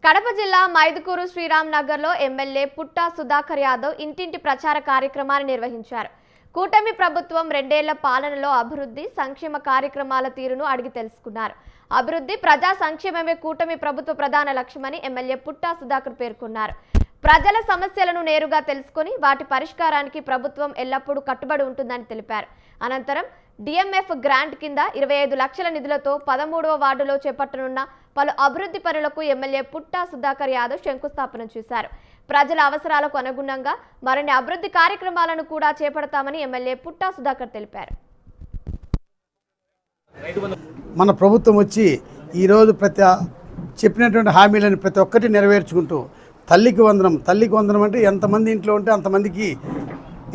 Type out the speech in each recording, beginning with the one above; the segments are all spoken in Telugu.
కడప జిల్లా మైదుకూరు శ్రీరామ్ నగర్లో ఎమ్మెల్యే పుట్టా సుధాకర్ యాదవ్ ఇంటింటి ప్రచార కార్యక్రమాన్ని నిర్వహించారు. కూటమి ప్రభుత్వం 2 ఏళ్ల పాలనలో అభివృద్ధి సంక్షేమ కార్యక్రమాల తీరును అడిగి తెలుసుకున్నారు. అభివృద్ధి ప్రజా సంక్షేమమే కూటమి ప్రభుత్వ ప్రధాన లక్ష్యమని ఎమ్మెల్యే పుట్టా సుధాకర్ పేర్కొన్నారు. ప్రజల సమస్యలను నేరుగా తెలుసుకొని వాటి పరిష్కారానికి ప్రభుత్వం ఎల్లప్పుడూ కట్టుబడి ఉంటుందని తెలిపారు. అనంతరం డిఎంఎఫ్ గ్రాంట్ కింద 25 లక్షల నిధులతో 13వ వార్డులో చేపట్టనున్న పలు అభివృద్ధి పనులకు ఎమ్మెల్యే పుట్టా సుధాకర్ యాదవ్ శంకుస్థాపన చేశారు. ప్రజల అవసరాలకు అనుగుణంగా మరిన్ని అభివృద్ధి కార్యక్రమాలను కూడా చేపడతామని ఎమ్మెల్యే పుట్టా సుధాకర్ తెలిపారు. మన ప్రభుత్వం వచ్చి ఈరోజు చెప్పినటువంటి హామీలను ప్రతి ఒక్కటి నెరవేర్చుకుంటూ తల్లికి వందనం అంటే ఎంతమంది ఇంట్లో ఉంటే అంతమందికి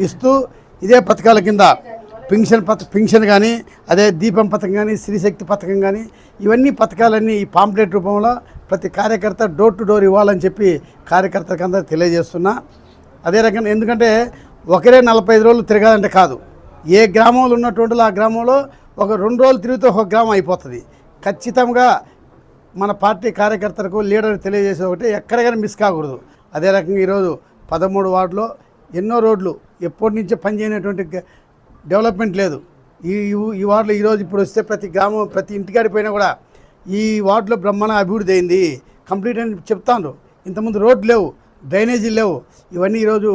ఇస్తూ ఇదే పథకాల కింద పింఛన్ కానీ అదే దీపం పథకం కానీ స్త్రీశక్తి పథకం కానీ ఇవన్నీ పథకాలన్నీ ఈ పాంప్లెట్ రూపంలో ప్రతి కార్యకర్త డోర్ టు డోర్ ఇవ్వాలని చెప్పి కార్యకర్తలకు అందరూ తెలియజేస్తున్నా. అదే రకంగా ఎందుకంటే ఒకరే 45 రోజులు తిరగాలంటే కాదు, ఏ గ్రామంలో ఉన్నటువంటి ఆ గ్రామంలో ఒక 2 రోజులు తిరిగితే ఒక గ్రామం అయిపోతుంది. ఖచ్చితంగా మన పార్టీ కార్యకర్తలకు లీడర్ తెలియజేసే ఒకటి ఎక్కడ కానీ మిస్ కాకూడదు. అదే రకంగా ఈరోజు 13 వార్డులో ఎన్నో రోడ్లు ఎప్పటి నుంచో పనిచేయనటువంటి డెవలప్మెంట్ లేదు. ఈ వార్డులో ఈరోజు ఇప్పుడు వస్తే ప్రతి గ్రామం ప్రతి ఇంటికాడిపోయినా కూడా ఈ వార్డులో బ్రహ్మాండ అభివృద్ధి అయింది, కంప్లీట్ అని చెప్తాను. ఇంతకుముందు రోడ్లు లేవు, డ్రైనేజీలు లేవు, ఇవన్నీ ఈరోజు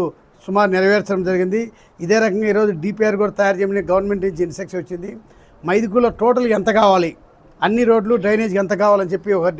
సుమారు నెరవేర్చడం జరిగింది. ఇదే రకంగా ఈరోజు డిపిఆర్ కూడా తయారు చేయమని గవర్నమెంట్ నుంచి ఇన్స్ట్రక్షన్ వచ్చింది. మైదుకూరులో టోటల్ ఎంత కావాలి, అన్ని రోడ్లు డ్రైనేజీకి ఎంత కావాలని చెప్పి ఒక